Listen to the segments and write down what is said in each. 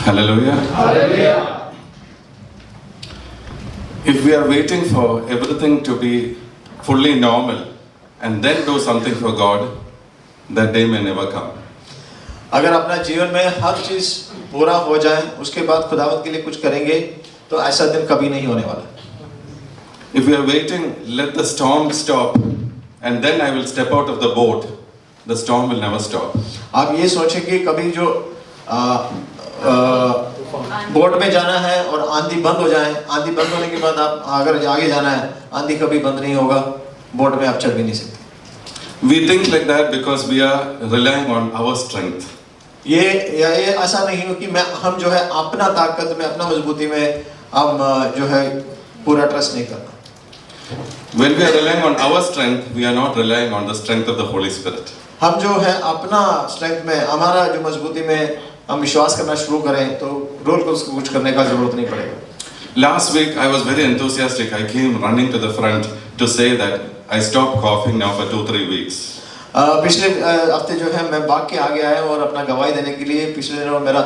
Hallelujah. Hallelujah. If we are waiting for everything to be fully normal and then do something for God, that day may never come. अगर अपना जीवन में हर चीज पूरा हो जाए उसके बाद खुदावंत के लिए कुछ करेंगे तो ऐसा दिन कभी नहीं होने वाला। If we are waiting, let the storm stop and then I will step out of the boat, the storm will never stop. आप ये सोचें कि कभी जो बोट में जाना है और आंधी बंद हो जाए, आंधी बंद होने के बाद आप अगर आगे जाना है, आंधी कभी बंद नहीं होगा, बोट में आप चढ़ भी नहीं सकते। We think like that because we are relying on our strength. ये ऐसा नहीं हो कि हम जो है अपना ताकत में, अपना मजबूती में हम जो है पूरा ट्रस्ट नहीं करना। When we are relying on our strength, we are not relying on the strength of the Holy Spirit. हम जो है अपना स्ट्रेंथ में, हमारा जो मजबूती में हम विश्वास करना शुरू करें तो रोल को उसको कुछ करने का जरूरत नहीं पड़ेगा। Last week I was very enthusiastic. I came running to the front to say that I stopped coughing now for 2-3 weeks. पिछले हफ्ते जो है मैं भाग के आगे आया और अपना गवाही देने के लिए पिछले दिनों मेरा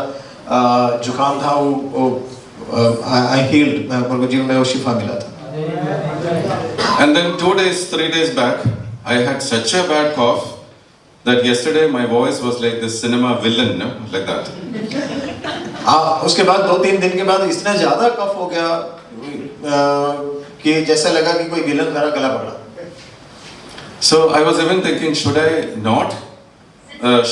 जुकाम था वो I healed, मेरे को जीवन में वो शिफा मिला था। And then 2-3 days back I had such a bad cough that yesterday my voice was like this cinema villain, no? Like that. उसके बाद 2-3 दिन के बाद इतना ज़्यादा कफ हो गया कि जैसा लगा कि कोई विलन मेरा गला पकड़ा। So I was even thinking, should I not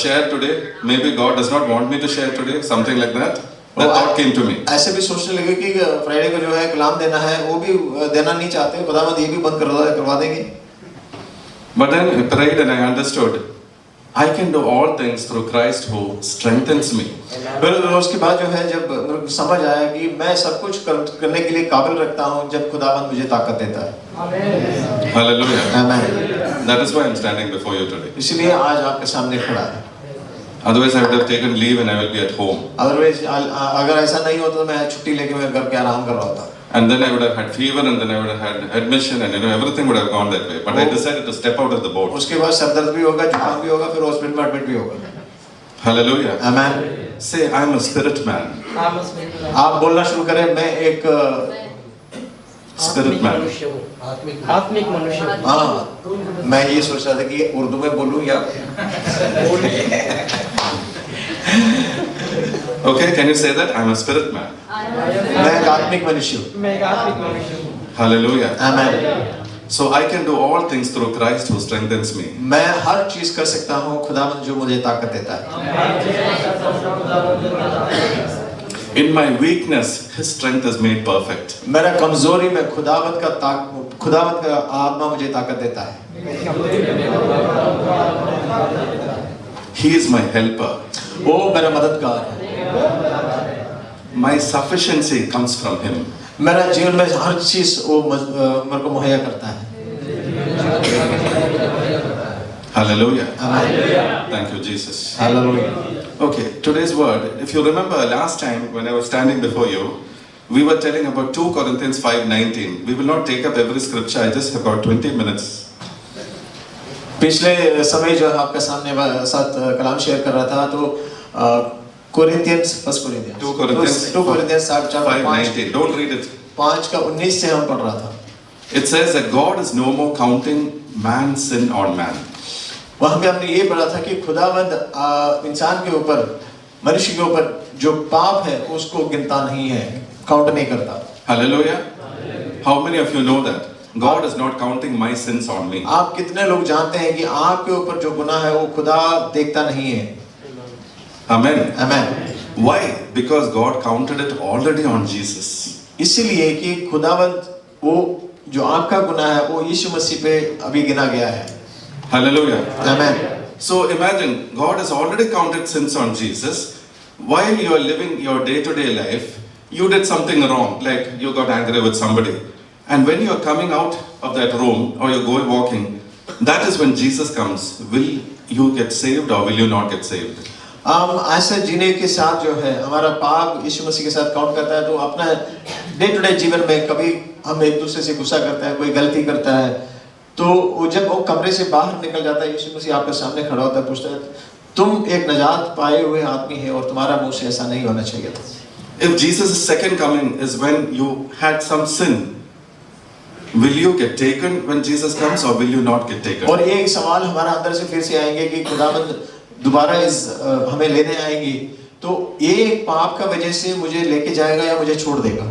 share today? Maybe God does not want me to share today, something like that. That thought came to me. ऐसे भी सोचने लगे कि फ्राइडे को जो है कलाम देना है, वो भी देना नहीं चाहते, खुदावंद ये भी बंद करवा देंगे। But then I prayed and I understood. I can do all things through Christ who strengthens me. फिर उसके बाद जो है जब समझ आया कि मैं सब कुछ करने के लिए काबिल रखता हूँ जब खुदावंद मुझे ताकत देता है। Hallelujah. Amen. That is why I am standing before you today. इसलिए आज आपके सामने खड़ा है। Otherwise I would have taken leave and I will be at home. Otherwise अगर ऐसा नहीं होता तो मैं छुट्टी लेके मैं घर पे आराम कर रहा होता। And then I would have had fever and then I would have had admission and everything would have gone that way. But I decided to step out of the boat. उसके बाद सर दर्द भी होगा, जुकाम भी होगा, फिर hospital में एडमिट भी होगा। Hallelujah. Amen. Say, I am a spirit man. आप बोलना शुरू करें, मैं एक spirit man. आत्मिक मनुष्य। हाँ, मैं ये सोच रहा था कि उर्दू में बोलूं या Okay, can you say that? I am a spirit man. मैं एक आत्मिक मनुष्य हूँ। Hallelujah. Amen. So I can do all things through Christ who strengthens me. मैं हर चीज कर सकता हूँ खुदावंद जो मुझे ताकत देता है। In my weakness, His strength is made perfect. मेरा कमजोरी में खुदावंद का आत्मा मुझे ताकत देता है। He is my helper. वो मेरा मददगार है। My sufficiency comes from Him. मेरा जीवन में हर चीज वो मेरे को मुहैया करता है। Hallelujah. Hallelujah. Thank you, Jesus. Hallelujah. Okay, today's word. If you remember last time when I was standing before you, we were telling about 2 Corinthians 5:19. We will not take up every scripture. I just have about 20 minutes. पिछले समय जो आपके सामने साथ कलाम share कर रहा था तो Corinthians 2 Corinthians 5:19. Don't read it. 5:19 से हम पढ़ रहा था। It says that God is no more counting man's sin on man. वहाँ पे हमने ये पढ़ा था कि खुदावंद इंसान के ऊपर, मनुष्य के ऊपर जो पाप है उसको गिनता नहीं है, काउंट नहीं करता। Hallelujah. How many of you know that God is not counting my sins on me? आप कितने लोग जानते हैं कि आपके ऊपर जो गुनाह है वो खुदा देखता नहीं है? Amen. Amen. Why? Because God counted it already on Jesus. इसीलिए कि खुदावंद वो जो आपका गुनाह है वो यीशु मसीह पे अभी गिना गया है। Hallelujah. Amen. So imagine God has already counted sins on Jesus. While you are living your day-to-day life, you did something wrong, like you got angry with somebody. And when you are coming out of that room or you're going walking, that is when Jesus comes. Will you get saved or will you not get saved? ऐसे जीने के साथ जो है हमारा पाप यीशु मसीह के साथ काउंट करता है, तो अपना डे टू डे जीवन में कभी हम एक दूसरे से गुस्सा करते हैं, कोई गलती करता है, तो जब वो कमरे से बाहर निकल जाता है, यीशु मसीह आपके सामने खड़ा होता है, पूछता है तुम एक नजात पाए हुए आदमी है और तुम्हारा मुंह से ऐसा नहीं होना चाहिए था। If Jesus' second coming is when you had some sin, will you get taken when Jesus comes or will you not get taken? और एक सवाल हमारा अंदर से फिर से आएंगे कि खुदावंद दोबारा हमें लेने आएंगी, तो ये एक पाप का वजह से मुझे लेके जाएगा या मुझे छोड़ देगा?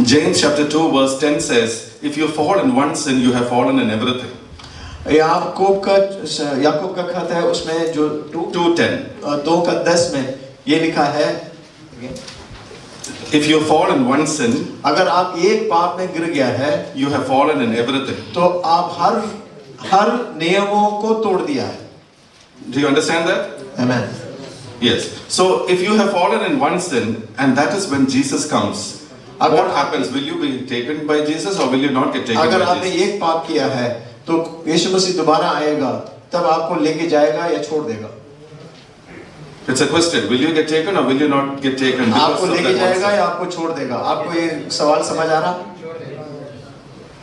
James chapter 2 verse 10 says, if you fall in one sin, you have fallen in everything. याकूब का खत है, उसमें जो 2:10 में ये लिखा है, if you fall in one sin, अगर आप एक पाप में गिर गया है, you have fallen in everything. तो आप हर नियमों को तोड़ दिया है. Do you understand that? Amen. Yes. So if you have fallen in one sin, and that is when Jesus comes, what happens? Will you be taken by Jesus or will you not get taken अगर by आपने Jesus? एक पाप किया है तो यीशु मसीह दोबारा आएगा, तब आपको लेके जाएगा या छोड़ देगा? It's a question. Will you get taken or will you not get taken? आपको लेके जाएगा या आपको छोड़ देगा? आपको ये सवाल समझ आ रहा?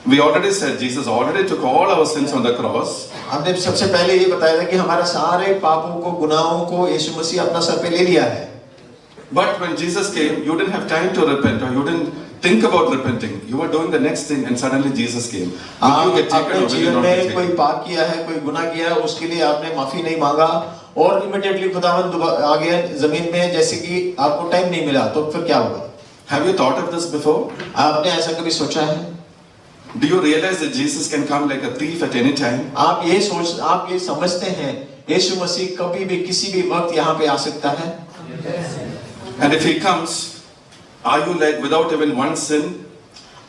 We already said Jesus already took all our sins on the cross. हमने सबसे पहले ये बताया था कि हमारे सारे पापों को, गुनाहों को यीशु मसीह अपना सर पे ले लिया है. But when Jesus came, you didn't have time to repent or you didn't think about repenting. You were doing the next thing and suddenly Jesus came. Will you get taken अपने or will you जीवन not get में कोई taken? पाप किया है, कोई गुनाह किया है, उसके लिए आपने माफी नहीं मांगा और इमीडिएटली खुदावंद आ गया जमीन में, जैसे कि आपको टाइम नहीं मिला, तो फिर क्या होगा? Have you thought of this before? आपने ऐसा कभी सोचा है? Do you realize that Jesus can come like a thief at any time? आप ये समझते हैं यीशु मसीह कभी भी किसी भी वक्त यहाँ पे आ सकता है? And if he comes, are you like without even one sin?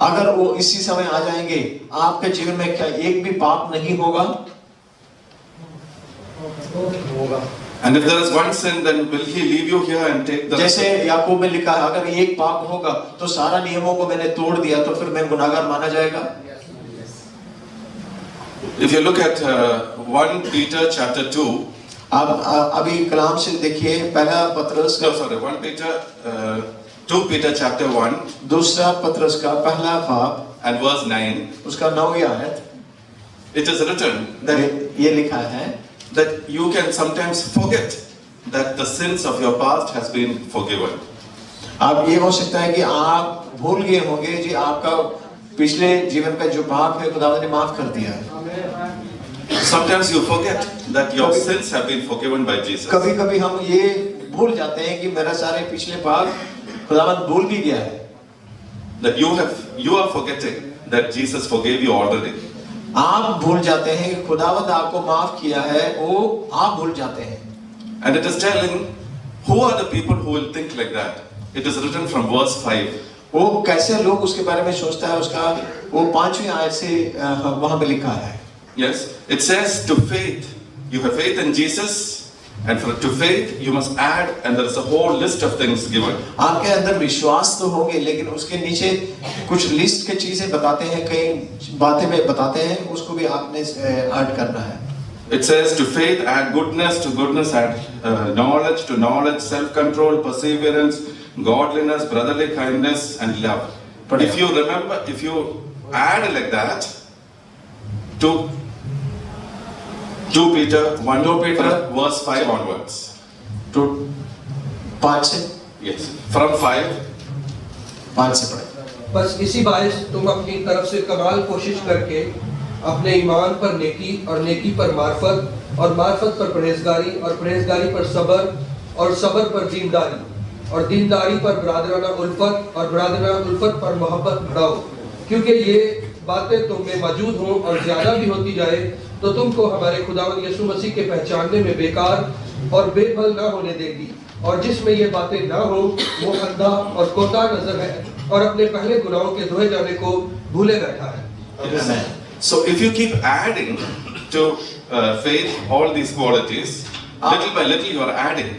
अगर वो इसी समय आ जाएंगे, आपके जीवन में क्या एक भी पाप नहीं होगा? And if there is one sin, then will he leave you here and take the जैसे याकूब में लिखा है, अगर एक पाप होगा तो सारा नियमों को मैंने तोड़ दिया, तो फिर मैं गुनाहगार माना जाएगा? If you look at 1 Peter chapter 2, आप अभी कलाम से देखिए पहला पत्रस no sorry, 1 Peter, 2 Peter chapter 1 दूसरा पत्रस का पहला बाब and verse 9, उसका 9वीं आयत, it is written that ये लिखा है that you can sometimes forget that the sins of your past has been forgiven. आप ये हो सकता है कि आप भूल गए होंगे जी, आपका पिछले जीवन का जो पाप है खुदावंद ने माफ कर दिया है. Sometimes you forget that your sins have been forgiven by Jesus. कभी कभी हम ये भूल जाते हैं कि मेरा सारे पिछले पाप खुदावंद भूल भी गया है. That you are forgetting that Jesus forgave you already. आप भूल जाते हैं कि खुदावंद आपको माफ किया है, वो आप भूल जाते हैं. And it is telling who are the people who will think like that. It is written from verse 5. वो कैसे लोग उसके बारे में सोचता है, उसका वो 5वीं आयत से वहां पे लिखा है. Yes, it says to faith. You have faith in Jesus, and to faith you must add, and there is a whole list of things given. आपके अंदर विश्वास तो होंगे, लेकिन उसके नीचे कुछ लिस्ट के चीजें बताते हैं, कई बातें में बताते हैं, उसको भी आपने ऐड करना है. It says to faith add goodness, to goodness add knowledge, to knowledge self-control, perseverance, godliness, brotherly kindness, and love. But if you remember, if you add like that to 2 Peter 1 verse 5 onwards. तो 5 से Yes, from 5. से पढ़े. बस इसी बायस तुम अपनी तरफ से कमाल कोशिश करके अपने ईमान पर नेकी और नेकी पर मार्फत और मार्फत पर परहेजगारी और परहेजगारी पर सब्र और सब्र पर दीनदारी और दीनदारी पर बरादराना उल्फत और बरादराना उल्फत पर मोहब्बत बढ़ाओ, क्योंकि ये बातें तुम में मौजूद हों और ज्यादा भी होती जाए तो तुमको हमारे खुदावंद यीशु मसीह के पहचानने में बेकार और बेफल ना होने देगी. और जिसमें ये बातें ना हो वो अंधा और कोता नजर है और अपने पहले गुनाहों के धोए जाने को भूले बैठा है. So if you keep adding to faith all these qualities, little by little you are adding.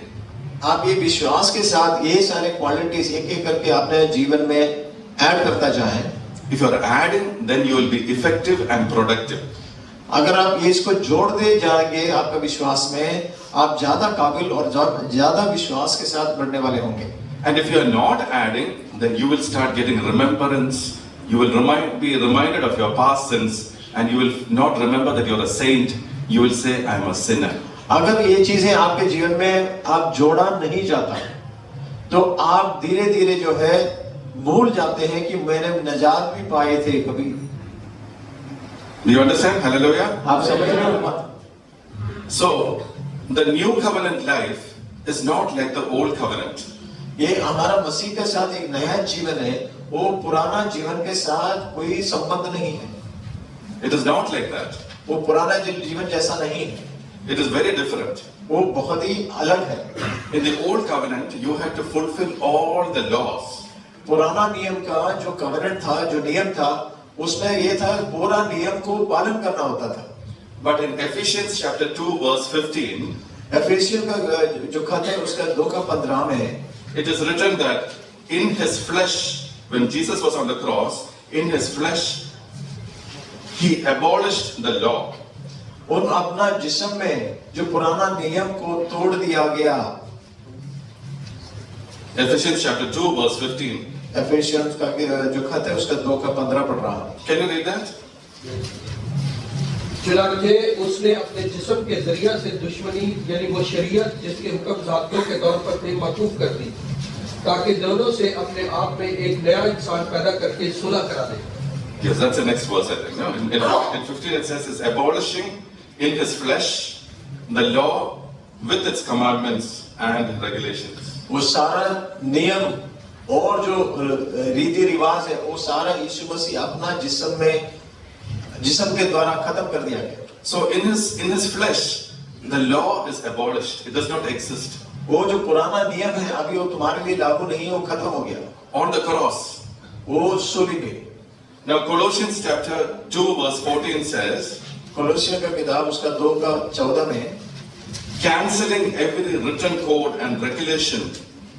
आप ये विश्वास के साथ ये सारे क्वालिटीज एक एक करके अपने जीवन में ऐड करता जाएं. If you are adding, then you will be effective and productive. अगर आप ये इसको जोड़ दे जाएंगे आपका विश्वास में, आप ज्यादा काबिल और ज्यादा विश्वास के साथ बढ़ने वाले होंगे. And if you are not adding, then you will start getting remembrance. You will be reminded of your past sins, and you will not remember that you are a saint. You will say, I am a sinner. अगर ये चीजें आपके जीवन में आप जोड़ा नहीं जाता तो आप धीरे धीरे जो है भूल जाते हैं कि मैंने निजात भी पाए थे कभी। Do you understand? Hallelujah. आप समझ रहे हो बात? So, the new covenant life is not like the old covenant. ये हमारा मसीह के साथ एक नया जीवन है, वो पुराना जीवन के साथ कोई संबंध नहीं है। It is not like that. वो पुराना जीवन जैसा नहीं है, It is very different. वो बहुत ही अलग है। In the old covenant, you had to fulfill all the laws. पुराना नियम का जो कवरेंट था, जो नियम था, उसमें ये था पूरा नियम को पालन करना होता था। But in Ephesians chapter 2 verse 15, एफेसियों का जो खत है उसका 2:15 में it is written that in his flesh, when Jesus was on the cross, in his flesh, he abolished the law. उन अपना जिस्म में जो पुराना नियम को तोड़ दिया गया। Ephesians chapter 2 verse 15. एफेसियों का जो खत है उसका 2:15 पढ़ रहा हूँ। Can you read that? चुनांचे उसने अपने जिस्म के जरिया से दुश्मनी यानी वो शरीयत जिसके हुक्म ज़ाब्तों के तौर पर थे मकूफ कर दी, ताकि दोनों से अपने आप में एक नया इंसान पैदा करके सुलह करा दे। Yes, that's the next verse, I think. No? In 15 it says, is abolishing in his flesh the law with its commandments and regulations. वो सारा नियम और जो रीति रिवाज है वो सारा यीशु मसीह अपना जिस्म के द्वारा खत्म कर दिया गया। So in his flesh, the law is abolished. It does not exist. वो जो पुराना नियम है अभी वो तुम्हारे लिए लागू नहीं है, वो खत्म हो गया। On the cross. वो सूली पे। Now Colossians chapter 2 verse 14 says, कोलोसियों का किताब उसका 2:14 में cancelling every written code and regulation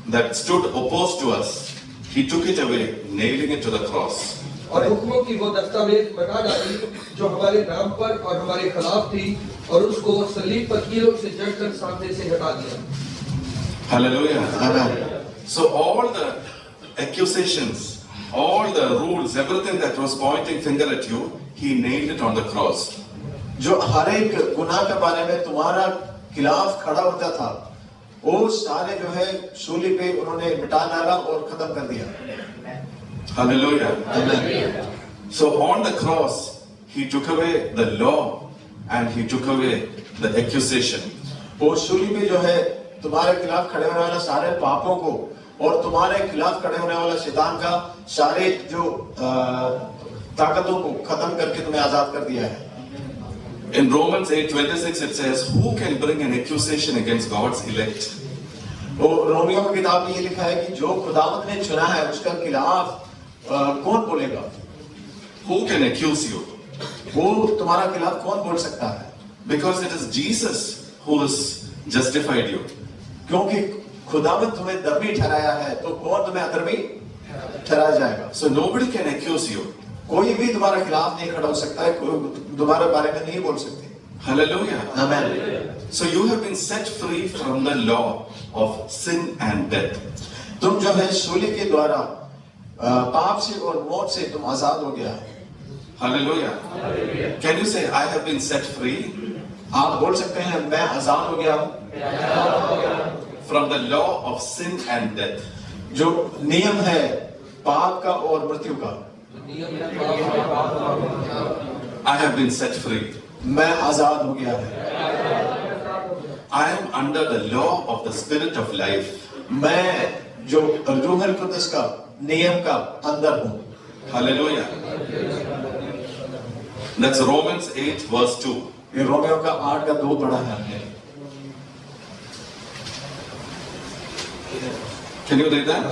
that stood opposed to us, he took it away, nailing it to the cross. और हुक्मों की वो दस्तावेज मिटा डाली जो हमारे नाम पर और हमारे खिलाफ थी, और उसको सलीब पर कीलों से जड़कर सामने से हटा दिया। Hallelujah. Amen. So all the accusations, all the rules, everything that was pointing finger at you, he nailed it on the cross. जो हर एक गुनाह के बारे में तुम्हारा खिलाफ खड़ा होता था, वो सारे जो है सूली पे उन्होंने मिटा डाला और खत्म कर दिया। Hallelujah. Amen. So on the cross, he took away the law and he took away the accusation. वो सूली पे जो है तुम्हारे खिलाफ खड़े होने वाला सारे पापों को और तुम्हारे खिलाफ खड़े होने वाला शैतान का सारे जो ताकतों को खत्म करके तुम्हें आजाद कर दिया है। In Romans 8:26 it says, who can bring an accusation against God's elect? वो रोमियो की किताब में ये लिखा है कि जो खुदावंद ने चुना है उसका खिलाफ कौन बोलेगा? Who can accuse you? वो तुम्हारा खिलाफ कौन बोल सकता है? Because it is Jesus who has justified you. क्योंकि खुदावंद तुम्हें धर्मी ठहराया है, तो कौन तुम्हें अधर्मी ठहराया जाएगा? So nobody can accuse you. कोई भी तुम्हारे खिलाफ नहीं खड़ा हो सकता है, कोई तुम्हारे बारे में नहीं बोल सकते। Hallelujah. आमीन। So you have been set free from the law of sin and death. तुम जो है सूली के द्वारा पाप से और मौत से तुम आजाद हो गया है। Hallelujah. Can you say, I have been set free आप बोल सकते हैं मैं आजाद हो गया हूँ from the law of sin and death. जो नियम है पाप का और मृत्यु का। I have been set free. मैं आजाद हो गया है। I am under the law of the spirit of life. मैं जो रूह अल कुद्दस का नियम का अंदर हूँ। Hallelujah. That's Romans 8 verse 2. ये रोमियो का 8:2 पढ़ा है हमने। Can you read that?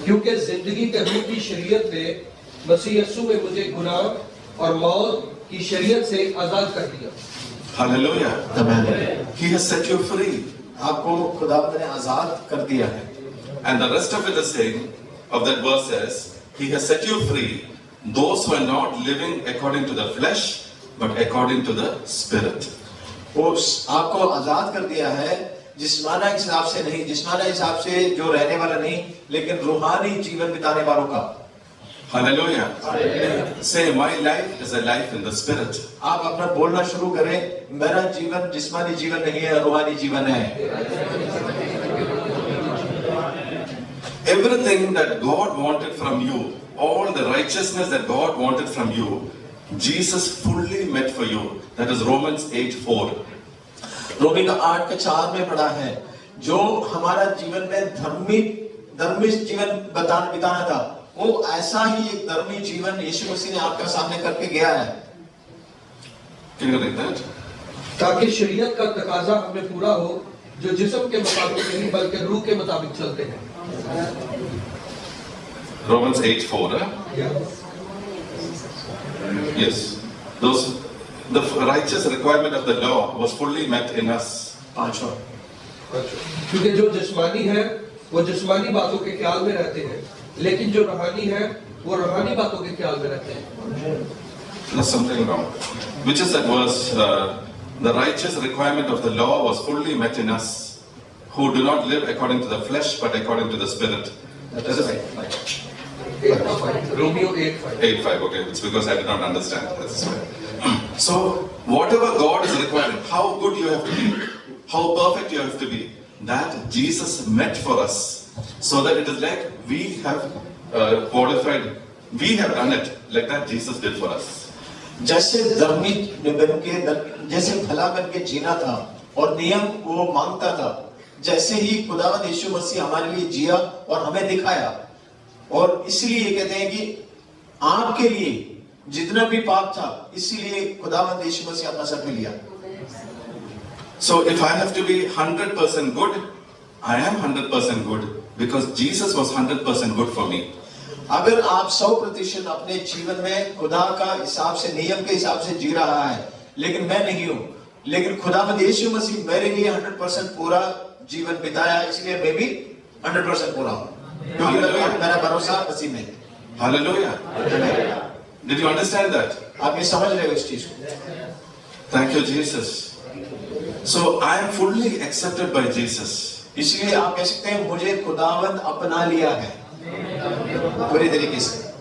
क्योंकि जिंदगी के रूह की शरीयत ने मसीह यीशु में मुझे गुनाह और मौत की शरीयत से आजाद कर दिया। Hallelujah. आमीन। He has set you free. आपको खुदावंद ने आजाद कर दिया है। And the rest of it is saying, of that verse says, He has set you free, those who are not living according to the flesh, but according to the Spirit. वो आपको आजाद कर दिया है जिस्माना हिसाब से नहीं, जिस्माना हिसाब से जो रहने वाला नहीं, लेकिन रूहानी जीवन बिताने वालों का। Hallelujah. Say, my life is a life in the Spirit. आप अपना बोलना शुरू करें, मेरा जीवन जिस्मानी जीवन नहीं है, रूहानी जीवन है। everything that God wanted from you, all the righteousness that God wanted from you, Jesus fully met for you. That is Romans 8:4. रोमी का 8:4 में पढ़ा है, जो हमारा जीवन में धर्मी जीवन बिताना था, वो ऐसा ही एक धर्मी जीवन यीशु मसीह ने आपके सामने करके गया है। Can you read that? ताकि शरीयत का तकाजा हमें पूरा हो, जो जिस्म के मुताबिक नहीं बल्कि रूह के मुताबिक चलते हैं। Romans 8:4. Yes. The righteous requirement of the law was fully met in us. 5 और क्योंकि जो जिस्मानी है वो जिस्मानी बातों के ख्याल में रहते हैं, लेकिन जो रूहानी है वो रूहानी बातों के ख्याल में रहते हैं। There's something wrong. Which is that verse? The righteous requirement of the law was fully met in us, who do not live according to the flesh, but according to the spirit. That is Romeo 8:5। 8:5. Okay, it's because I did not understand. That's why. So, whatever God is requiring, how good you have to be, how perfect you have to be, that Jesus met for us, so that it is like we have qualified, we have done it, like that Jesus did for us. जैसे धर्मी बन के जैसे भला बन के जीना था और नियम वो मांगता था, जैसे ही खुदावंद यीशु मसीह हमारे लिए जिया और हमें दिखाया, और इसलिए कहते हैं कि आपके लिए जितना भी पाप था, इसीलिए खुदावंद यीशु मसीह अपना सर पे लिया। So if I have to be 100% good, I am 100% good because Jesus was 100% good for me. अगर आप 100% अपने जीवन में खुदा का हिसाब से, नियम के हिसाब से जी रहा है, लेकिन मैं नहीं हूँ, लेकिन खुदावंद यीशु मसीह मेरे लिए 100% पूरा जीवन बिताया, इसलिए मैं भी 100% पूरा हूँ, क्योंकि मेरा भरोसा मसीह में। Hallelujah. Did you understand that? आप ये समझ रहे हो इस चीज को? Thank you, Jesus. So I am fully accepted by Jesus. इसलिए आप कह सकते हैं मुझे खुदावंद अपना लिया है पूरी तरीके से।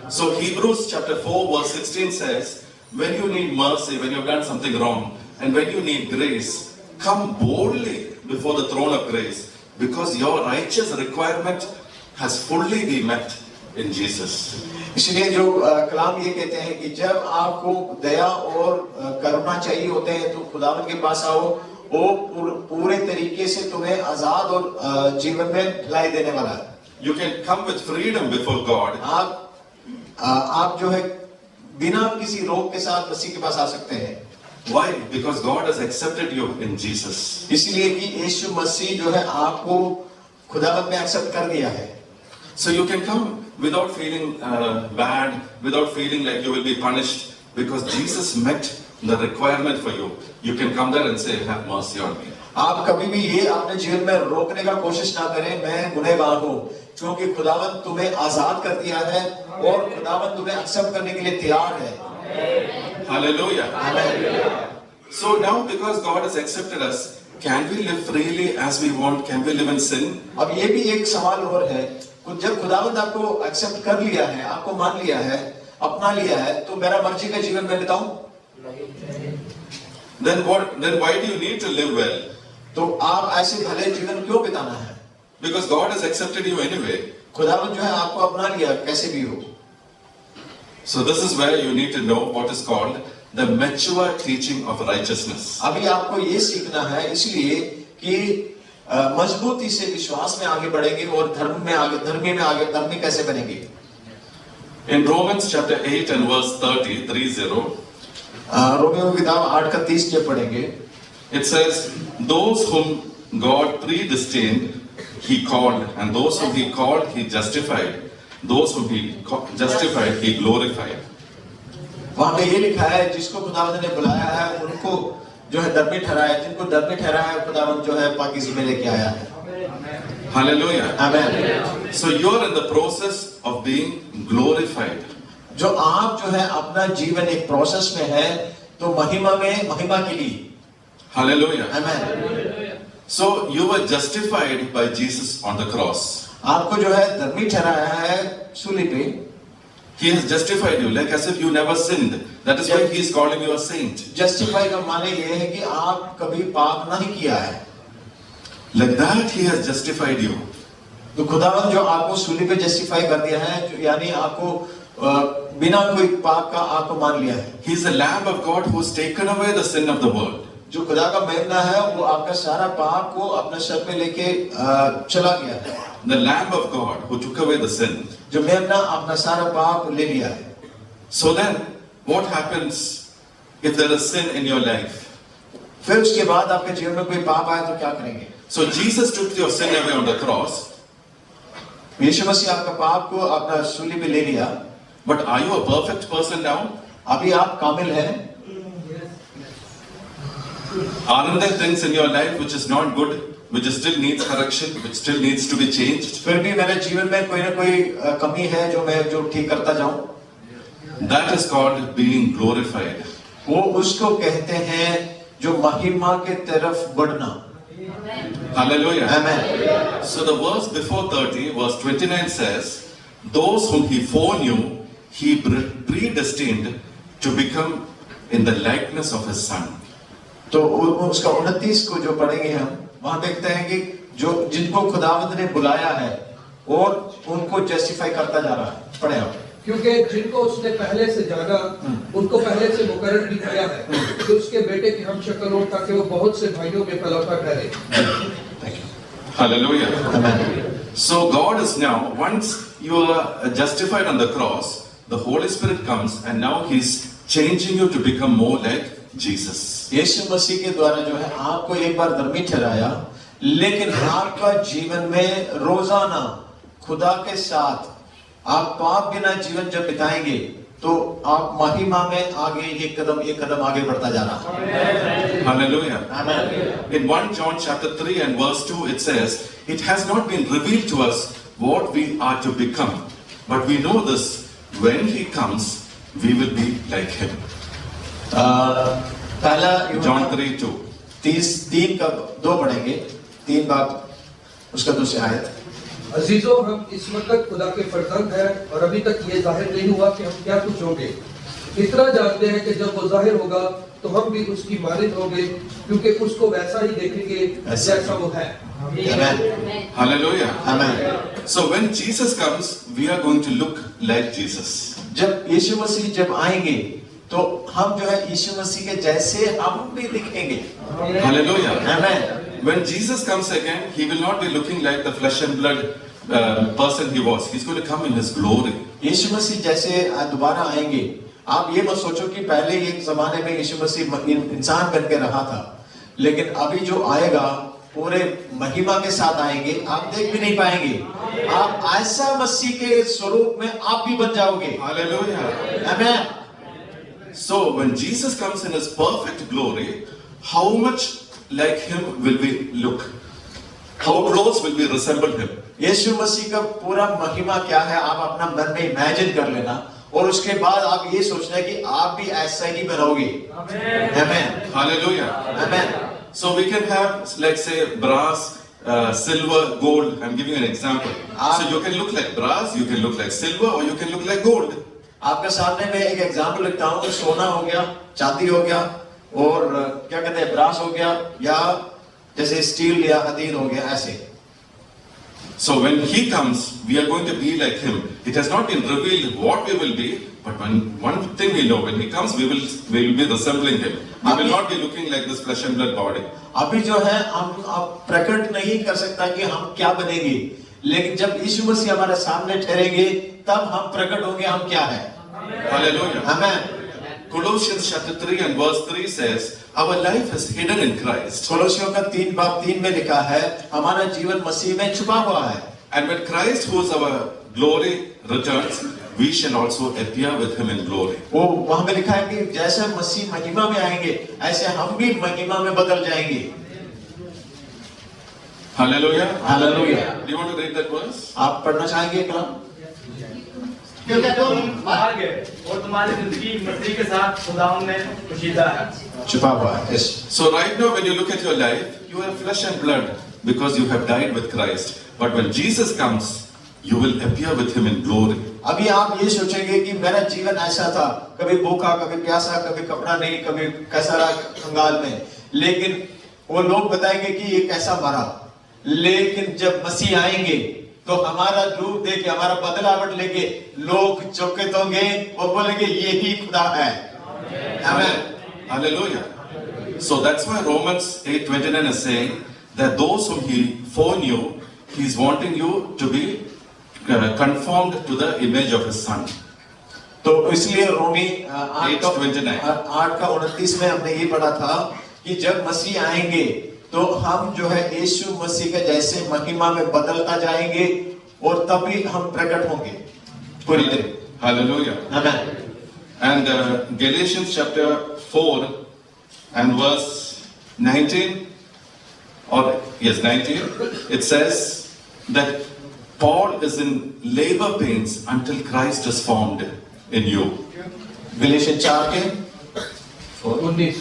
So Hebrews chapter 4 verse 16 says, when you need mercy, when you have done something wrong, and when you need grace, come boldly before the throne of grace, because your righteous requirement has fully been met in Jesus. इसलिए जो कलाम ये कहते हैं कि जब आपको दया और करुणा चाहिए होते हैं, तो खुदावंद के पास आओ, वो पूरे तरीके से तुम्हें आजाद और जीवन में भलाई देने वाला है। You can come with freedom before God. आप जो है बिना किसी रोक के साथ मसीह के पास आ सकते हैं। Why? Because God has accepted you in Jesus. इसलिए कि यीशु मसीह जो है आपको खुदावंद में एक्सेप्ट कर दिया है। So you can come without feeling bad, without feeling like you will be punished, because Jesus met the requirement for you. You can come there and say, have mercy on me. आप कभी भी ये अपने जीवन में रोकने का कोशिश ना करें, मैं गुनहगार हूँ, क्योंकि खुदावंद तुम्हें आजाद कर दिया है और खुदावंद तुम्हें एक्सेप्ट करने के लिए तैयार है। Hallelujah. Amen. So now because God has accepted us, can we live freely as we want? Can we live in sin? अब ये भी एक सवाल और है, जब खुदावंद आपको एक्सेप्ट कर लिया है, आपको मान लिया है, अपना लिया है, तो मेरा मर्जी का जीवन मैं बिताऊं? Then what? Then why do you need to live well? तो आप ऐसे भले जीवन क्यों बिताना है? Because God has accepted you anyway. खुदावंद जो है आपको अपना लिया, कैसे भी हो। So this is where you need to know what is called the mature teaching of righteousness. अभी आपको ये सीखना है, इसलिए कि मजबूती से विश्वास में आगे बढ़ेंगे और धर्मी कैसे बनेंगे। In Romans chapter 8 and verse 30, Romeo की किताब 8:30 जब पढ़ेंगे, it says, those whom God predestined, He called, and those whom He called, He justified. Those whom He justified, He glorified. वहाँ पे ये लिखा है, जिसको खुदावंद ने बुलाया है उनको जो है धर्मी ठहराया, जिनको धर्मी ठहराया है खुदावंद जो है पाकीज़गी में लेके आया है। Hallelujah. आमीन। So you are in the process of being glorified. जो आप जो है अपना जीवन एक प्रोसेस में है, तो महिमा के लिए। Hallelujah. आमीन। So you were justified by Jesus on the cross. आपको जो है धर्मी ठहराया है सूली पे। He has justified you like as if you never sinned. That is why He is calling you a saint. Justify का माने ये है कि आप कभी पाप नहीं किया है। Like that He has justified you. तो खुदावन जो आपको सूली पे जस्टिफाई कर दिया है, जो यानी आपको बिना कोई पाप का आपको मान लिया है। He is the Lamb of God who has taken away the sin of the world. जो खुदा का मेमना है वो आपका सारा पाप को अपने सर पे लेके चला गया है। The Lamb of God who took away the sin. जो मेमना अपना सारा पाप ले लिया है। So then, what happens if there is sin in your life? फिर उसके बाद आपके जीवन में कोई पाप आए तो क्या करेंगे? So Jesus took your sin away on the cross. यीशु मसीह आपका पाप को अपना सूली पे ले लिया। But are you a perfect person now? अभी आप कामिल हैं? Aren't there things in your life which is not good, which still needs correction, which still needs to be changed? फिर भी मेरे जीवन में कोई ना कोई कमी है जो ठीक करता जाऊं। That is called being glorified. वो उसको कहते हैं जो महिमा के तरफ बढ़ना। Hallelujah. आमीन। So the verse before 30, verse 29 says, those whom he foreknew, he predestined to become in the likeness of his son. तो उसका 29 को जो पढ़ेंगे हम, वहां देखते हैं कि जो जिनको खुदावंद ने बुलाया है और उनको जस्टिफाई करता जा रहा है। पढ़े आप। क्योंकि जिनको उसने पहले से जाना, उनको पहले से मुकर्रर भी किया है कि उसके बेटे की हम शक्ल हो, ताकि वो बहुत से भाइयों में पलौटा ठहरे। Hallelujah. आमीन। So God is now, once you are justified on the cross, the Holy Spirit comes and now He's changing you to become more like Jesus. यीशु मसीह के द्वारा जो है आपको एक बार धर्मी ठहराया, लेकिन आपका जीवन में रोजाना खुदा के साथ आप पाप बिना जीवन जब बिताएंगे तो आप महिमा में आगे एक कदम आगे बढ़ता जा रहा है। Hallelujah. आमीन। In 1 John chapter 3 and verse 2 it says, it has not been revealed to us what we are to become, but we know this, when He comes, we will be like Him. पहला John 3:2. 3 का 2 पढ़ेंगे, 3 बाब उसका दूसरी आयत। अजीजों, हम इस वक्त खुदा के फर्जंद हैं और अभी तक ये जाहिर नहीं हुआ कि हम क्या कुछ होंगे। इतना जानते हैं कि जब वो जाहिर होगा तो हम भी उसकी मानिंद होंगे, क्योंकि उसको वैसा ही देखेंगे जैसा वो है। आमीन। Hallelujah. आमीन। So when Jesus comes, we are going to look like Jesus. जब यीशु मसीह जब आएंगे तो हम जो है यीशु मसीह के जैसे हम भी दिखेंगे। Hallelujah. आमीन। When Jesus comes again, He will not be looking like the flesh and blood person He was. He's going to come in His glory. यीशु मसीह जैसे दोबारा आएंगे, आप ये मत सोचो कि पहले एक जमाने में यीशु मसीह इंसान बन के रहा था, लेकिन अभी जो आएगा पूरे महिमा के साथ आएंगे, आप देख भी नहीं पाएंगे। आप ऐसा मसीह के स्वरूप में आप भी बन जाओगे। Hallelujah. आमीन। So when Jesus comes in His perfect glory, how much like Him will we look? How close will we resemble Him? यीशु मसीह का पूरा महिमा क्या है, आप अपना मन में इमेजिन कर लेना और उसके बाद आप ये सोचना है कि आप भी ऐसा ही बनोगे। आमीन। Hallelujah. आमीन। So we can have, like say, brass, silver, gold. I'm giving you an example. So you can look like brass, you can look like silver, or you can look like gold. आपके सामने मैं एक example लिखता हूँ, सोना हो गया, चांदी हो गया और क्या कहते हैं ब्रास हो गया, या जैसे स्टील या हदीद हो गया, ऐसे। So when He comes, we are going to be like Him. It has not been revealed what we will be, but one thing we know, when He comes, we will be resembling Him. We will not be looking like this flesh and blood body. अभी जो है हम आप प्रकट नहीं कर सकता कि हम क्या बनेंगे, लेकिन जब यीशु मसीह हमारे सामने ठहरेंगे तब हम प्रकट होंगे हम क्या है। Hallelujah. आमीन। Colossians chapter 3 and verse 3 says, our life is hidden in Christ. कोलोसियों का 3 बाब 3 में लिखा है, हमारा जीवन मसीह में छुपा हुआ है। And when Christ, who is our glory, returns, we shall also appear with Him in glory. वो वहां पे लिखा है कि जैसे मसीह महिमा में आएंगे, ऐसे हम भी महिमा में बदल जाएंगे। Hallelujah. Hallelujah. Do you want to read that verse? आप पढ़ना चाहेंगे कलाम? क्योंकि तुम मर गए और तुम्हारी जिंदगी मसीह के साथ खुदावंद में पोशीदा है। छुपा हुआ है। Yes. So right now when you look at your life, you have flesh and blood because you have died with Christ. But when Jesus comes, you will appear with Him in glory. अभी आप ये सोचेंगे कि मेरा जीवन ऐसा था, कभी भूखा, कभी प्यासा, कभी कपड़ा नहीं, कभी कैसा रहा कंगाल में, लेकिन वो लोग बताएंगे कि ये कैसा मरा। लेकिन जब मसीह आएंगे तो हमारा रूप देख के, हमारा बदलावट लेके लोग चौकित होंगे, वो बोलेंगे यही खुदा है। आमीन। Hallelujah. So that's why Romans 8:29 is saying that those whom he foreknew, he is wanting you to be conformed to the image of his son. तो इसलिए रोमी 8:29 8:29 में हमने ये पढ़ा था कि जब मसीह आएंगे तो हम जो है यीशु मसीह के जैसे महिमा में बदलता जाएंगे और तभी हम प्रकट होंगे पूरी तरह। Hallelujah. आमीन। And Galatians chapter 4 and verse 19, or yes, 19, it says that Paul is in labor pains until Christ is formed in you. गलातियन 4 के 19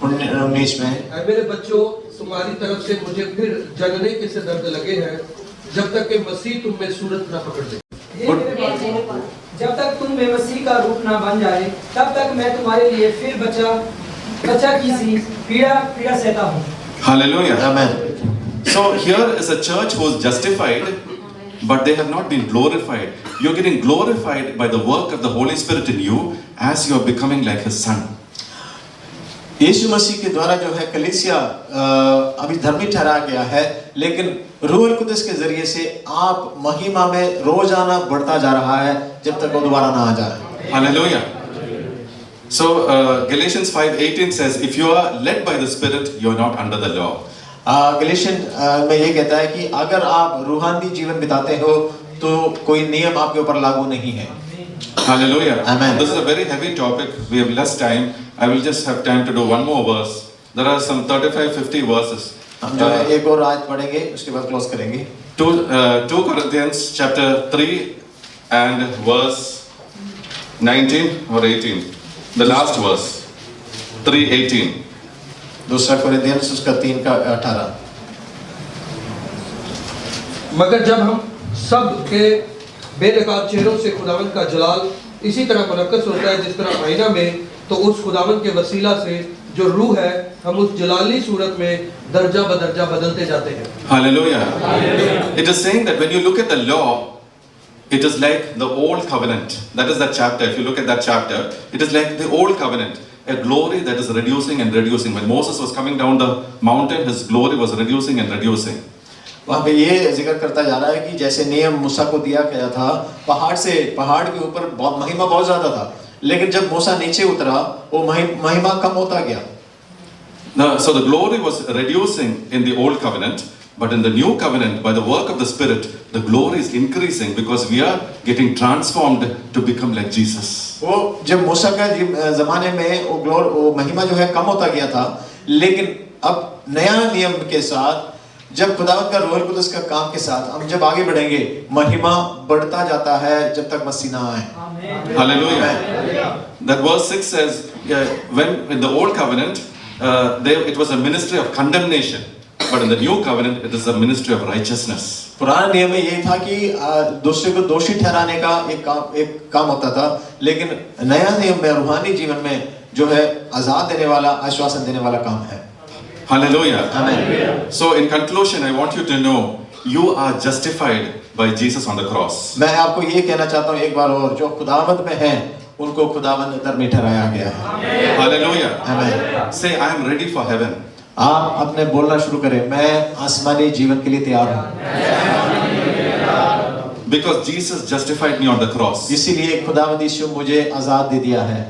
19 में ऐ मेरे बच्चों, तुम्हारी तरफ से मुझे फिर जनने के से दर्द लगे हैं, जब तक कि मसीह तुम में सूरत न पकड़ ले। हे मेरे बालकों, जब तक तुम में मसीह का रूप ना बन जाए, तब तक मैं तुम्हारे लिए फिर बच्चा की सी पीड़ा सहता हूँ। Hallelujah. आमीन। So here is a church who is justified, but they have not been glorified. You're getting glorified by the work of the Holy Spirit in you as you are becoming like His Son. यीशु मसीह के द्वारा जो है कलीसिया अभी धर्मी ठहरा गया है, लेकिन रूह कुदस के जरिए से आप महिमा में रोजाना बढ़ता जा रहा है जब तक वो दोबारा ना आ जाए। Hallelujah. So Galatians 5:18 says, if you are led by the Spirit, you are not under the law. गलातियन में ये कहता है कि अगर आप रूहानी जीवन बिताते हो तो कोई नियम आपके ऊपर लागू नहीं है। Hallelujah. Amen. This is a very heavy topic. We have less time. I will just have time to do one more verse. There are some 35-50 verses. हम जो है एक और आयत पढ़ेंगे, उसके बाद क्लोज करेंगे। 2 Corinthians chapter 3 and verse 19 or 18. The last verse. 3:18. दूसरा कोरिन्थियंस उसका 3 का 18। मगर जब हम सब के बेनकाब चेहरों से खुदावंद का जलाल इसी तरह मुनक्कस होता है जिस तरह आईना में, तो उस खुदावंद के वसीला से जो रूह है, हम उस जलाली सूरत में दर्जा बदर्जा बदलते जाते हैं। Hallelujah. It is saying that when you look at the law, it is like the old covenant. That is that chapter. If you look at that chapter, it is like the old covenant. A glory that is reducing and reducing. When Moses was coming down the mountain, his glory was reducing and reducing. वहाँ पे ये जिक्र करता जा रहा है कि जैसे नियम मूसा को दिया गया था, पहाड़ के ऊपर बहुत महिमा बहुत ज्यादा था, लेकिन जब मूसा नीचे उतरा वो महिमा कम होता गया। So the glory was reducing in the old covenant, but in the new covenant, by the work of the Spirit, the glory is increasing because we are getting transformed to become like Jesus. वो जब मूसा का जमाने में वो महिमा जो है कम होता गया था, लेकिन अब नया नियम के साथ जब खुदावंद का रूह कुदस का काम के साथ हम जब आगे बढ़ेंगे, महिमा बढ़ता जाता है जब तक मसीह ना आए। Hallelujah. That verse 6 says, when in the old covenant, it was a ministry of condemnation, but in the new covenant, it is a ministry of righteousness. पुराने नियम में ये था कि दूसरे को दोषी ठहराने का एक काम होता था, लेकिन नया नियम में रूहानी जीवन में जो है आजाद देने वाला, आश्वासन देने वाला काम है। Hallelujah. Amen. So in conclusion, I want you to know, you are justified by Jesus on the cross. मैं आपको ये कहना चाहता हूँ एक बार और, जो खुदावंद में हैं उनको खुदावंद धर्मी ठहराया गया है। Hallelujah. Amen. Say, I am ready for heaven. आप अपने बोलना शुरू करें, मैं आसमानी जीवन के लिए तैयार हूँ। Because Jesus justified me on the cross. इसीलिए खुदावंद यीशु मुझे आजाद दे दिया है।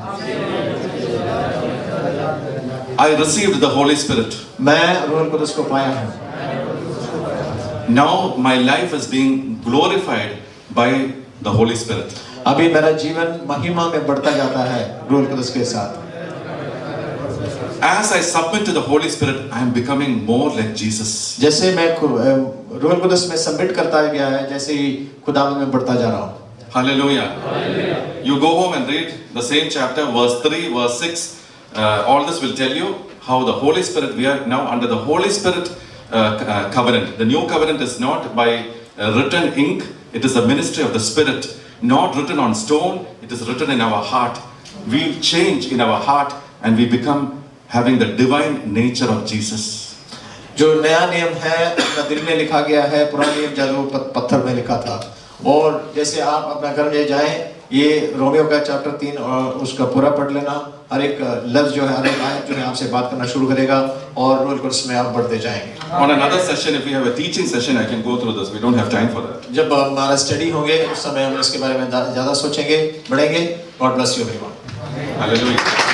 I received the Holy Spirit. मैं रूह कुदस को पाया हूँ। Now my life is being glorified by the Holy Spirit. अभी मेरा जीवन महिमा में बढ़ता जाता है रूह कुदस के साथ। As I submit to the Holy Spirit, I am becoming more like Jesus. जैसे मैं रूह कुदस में सबमिट करता गया है, जैसे ही खुदावंद में बढ़ता जा रहा हूँ। Hallelujah. You go home and read the same chapter, verse 3, verse 6. All this will tell you how the Holy Spirit, we are now under the Holy Spirit covenant. The new covenant is not by written ink, it is a ministry of the Spirit, not written on stone, it is written in our heart. We change in our heart and we become having the divine nature of Jesus. जो नया नियम है अपना दिल में लिखा गया है, पुराना नियम जादू पत्थर में लिखा था। और जैसे आप अपना घर ले जाएं, ये रोमियो का चैप्टर 3 और उसका पूरा पढ़ लेना। हर एक लफ्ज जो है, हर एक आयत जो है आपसे बात करना शुरू करेगा और रोल कोर्स में आप बढ़ते जाएंगे। On another session, if we have a teaching session, I can go through this. We don't have time for that. जब हमारा स्टडी होंगे उस समय हम इसके बारे में ज़्यादा सोचेंगे, बढ़ेंगे। God bless you everyone. Hallelujah.